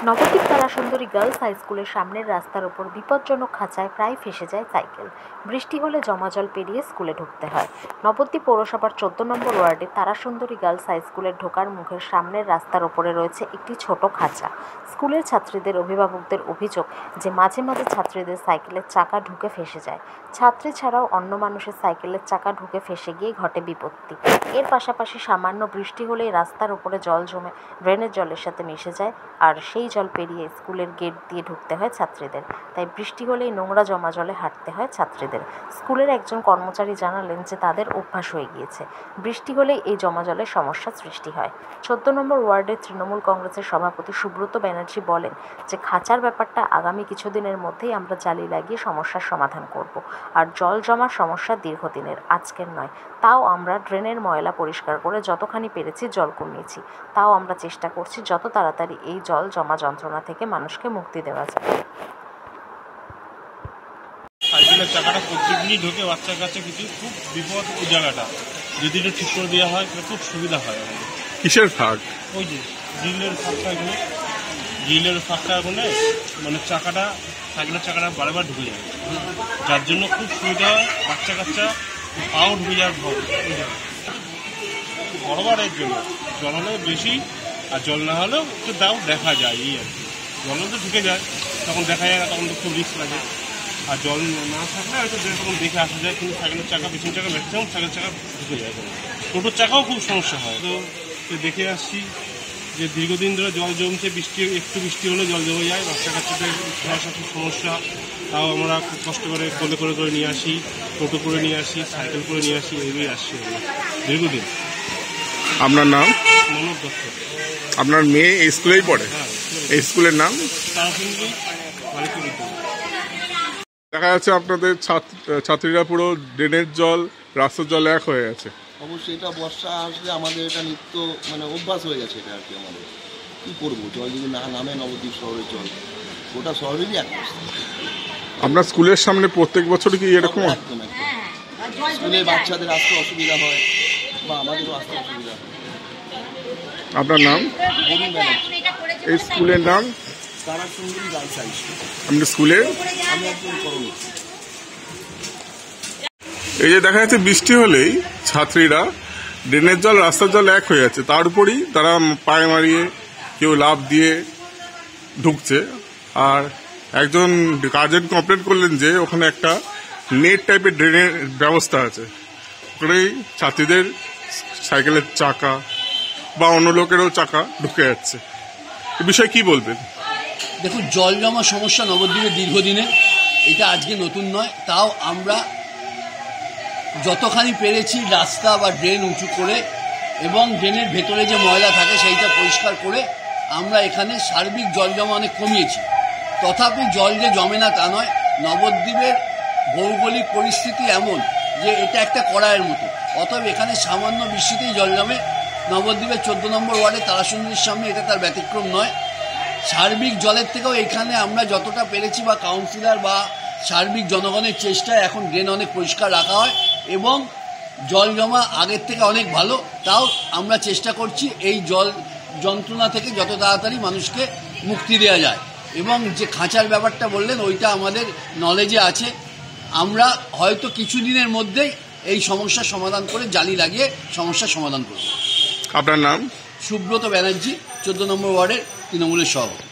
Nabadwip Tarasundari girls high স্কুলের সামনের রাস্তার ওপর বিপজ্জনক খাঁচায় প্রায় ফেসে যায় সাইকেল। বৃষ্টি হলে জমা জল পেরিয়ে স্কুলে ঢুকতে হয়। নবদ্বীপ পৌরসভার 14 নম্বর ওয়ার্ডে তারাসুন্দরী গার্লস হাই স্কুলের ঢোকার মুখের সামনের রাস্তার ওপরে রয়েছে একটি ছোট খাঁচা। স্কুলের ছাত্রীদের অভিভাবকদের অভিযোগ যে মাঝে মাঝে ছাত্রীদের সাইকেলের চাকা ঢুকে ফেসে যায়। ছাত্রী ছাড়াও অন্য মানুষের সাইকেলের চাকা ঢুকে ফেসে গিয়ে ঘটে বিপত্তি। এর পাশাপাশি সামান্য বৃষ্টি হলেই রাস্তার ওপরে জল জমে ড্রেনের জলের সাথে মিশে যায়, আর সেই জল পেরিয়ে স্কুলের গেট দিয়ে ঢুকতে হয় ছাত্রীদের। তাই বৃষ্টি হলেই নোংরা জমা জলে হাঁটতে হয় ছাত্রীদের। স্কুলের একজন কর্মচারী জানালেন যে তাদের অভ্যাস হয়ে গিয়েছে, বৃষ্টি হলেই এই জমা জলের সমস্যা সৃষ্টি হয়। 14 নম্বর ওয়ার্ডের তৃণমূল কংগ্রেসের সভাপতি সুব্রত ব্যানার্জি বলেন যে খাঁচার ব্যাপারটা আগামী কিছুদিনের মধ্যেই আমরা জালি লাগিয়ে সমস্যার সমাধান করব। আর জল জমার সমস্যা দীর্ঘদিনের, আজকের নয়। তাও আমরা ড্রেনের ময়লা পরিষ্কার করে যতখানি পেরেছি জল কমিয়েছি। তাও আমরা চেষ্টা করছি যত তাড়াতাড়ি এই জল জমা যন্ত্রণা থেকে মানুষকে মুক্তি দেওয়া যায়। সাইকেলের চাকাটা প্রত্যেকদিনই ঢোকে বাচ্চার কাছে, কিছু খুব বিপদ ওই জায়গাটা। যদি এটা ঠিক করে দেওয়া হয় তাহলে খুব সুবিধা হয় আমাদের। কিসের ফাঁক? ওই যে গ্রিলের ফাঁকটা এগুলো মানে চাকাটা, সাইকেলের চাকাটা বারবার ঢুকে যায়, যার জন্য খুব সুবিধা হয়। বাচ্চা কাচ্চা পাও ঢুকে যাওয়ার ভয়। বড়বারের জন্য জল হলে বেশি, আর জল না হলেও একটু দাও দেখা যায়, এই আর কি। জল তো ঢুকে যায়, তখন দেখা যায় না, তখন তো খুব রিস্ক লাগে। আর জল না থাকলে হয়তো তখন দেখে আসা যায়, কিন্তু সাইকেলের চাকা, পিছন চাকা ম্যাক্সিমাম সাইকেলের চাকা ঢুকে যায়। টোটোর চাকাও খুব সমস্যা হয়। তো দেখে আসছি যে দীর্ঘদিন ধরে জল জমছে, একটু বৃষ্টি হলে জল জমে যায়, বাচ্চা কাচ্চাদের আসা খুব সমস্যা। তাও আমরা খুব কষ্ট করে কোলে করে নিয়ে আসি, টোটো করে নিয়ে আসি, সাইকেল করে নিয়ে আসি, এইভাবেই আসছি আমরা দীর্ঘদিন। আপনার নাম? মনোজ দত্ত। আপনার মেয়ে এই স্কুলেই পড়ে? হ্যাঁ। এই স্কুলের নাম? তারাসুন্দরী বালিকা বিদ্যালয়। দেখা যাচ্ছে আপনাদের ছাত্রীরা পুরো ড্রেনের জল, রাস্তার জল এক হয়ে গেছে। অবশ্যই এটা বর্ষা আসলে আমাদের এটা নিত্য অভ্যাস হয়ে গেছে এটা আর কি। আমাদের কী করবো, জল যদি না নামে নবদ্বীপ শহরের জল, ওটা শহরেরই এক অবস্থা। আপনার স্কুলের সামনে প্রত্যেক বছর কি এরকম? একদম স্কুলে বাচ্চাদের আসতে অসুবিধা হয় বা আমাদেরও আসতে অসুবিধা হয়। আপনার নাম? বরুণ ব্যানার্জি। এই স্কুলের নাম? Tarasundari girls high school. আপনার স্কুলে? আমি একজন কর্মী। এই যে দেখা যাচ্ছে বৃষ্টি হলেই ছাত্রীরা ড্রেনের জল, রাস্তার জল এক হয়ে যাচ্ছে, তার উপরই তারা পায়ে মারিয়ে, কেউ লাফ দিয়ে ঢুকছে। আর একজন গার্জেন কমপ্লেন করলেন যে ওখানে একটা নেট টাইপের ড্রেনের ব্যবস্থা আছে, ওখানেই ছাত্রীদের সাইকেলের চাকা বা অন্য লোকেরও চাকা ঢুকে যাচ্ছে। এ বিষয়ে কি বলবেন? দেখুন, জল জমা সমস্যা নবদ্বীপে দীর্ঘদিনের, এটা আজকে নতুন নয়। তাও আমরা যতখানি পেরেছি রাস্তা বা ড্রেন উঁচু করে এবং ড্রেনের ভেতরে যে ময়লা থাকে সেইটা পরিষ্কার করে আমরা এখানে সার্বিক জল জমা অনেক কমিয়েছি। তথাপি জল যে জমে না তা নয়। নবদ্বীপের ভৌগোলিক পরিস্থিতি এমন যে এটা একটা কড়াইয়ের মতো, অতএব এখানে সামান্য বৃষ্টিতেই জল জমে। নবদ্বীপের 14 নম্বর ওয়ার্ডে তারাসুন্দরীর সামনে এটা তার ব্যতিক্রম নয়। সার্বিক জলের থেকেও এখানে আমরা যতটা পেরেছি বা কাউন্সিলর বা সার্বিক জনগণের চেষ্টায় এখন ড্রেন অনেক পরিষ্কার রাখা হয় এবং জল জমা আগের থেকে অনেক ভালো। তাও আমরা চেষ্টা করছি এই জল যন্ত্রণা থেকে যত তাড়াতাড়ি মানুষকে মুক্তি দেওয়া যায়। এবং যে খাঁচার ব্যাপারটা বললেন, ওইটা আমাদের নলেজে আছে। আমরা হয়তো কিছুদিনের মধ্যেই এই সমস্যার সমাধান করে জালি লাগিয়ে সমস্যার সমাধান করব। আপনার নাম? সুব্রত ব্যানার্জি, 14 নম্বর ওয়ার্ডের তৃণমূলের সভাপতি।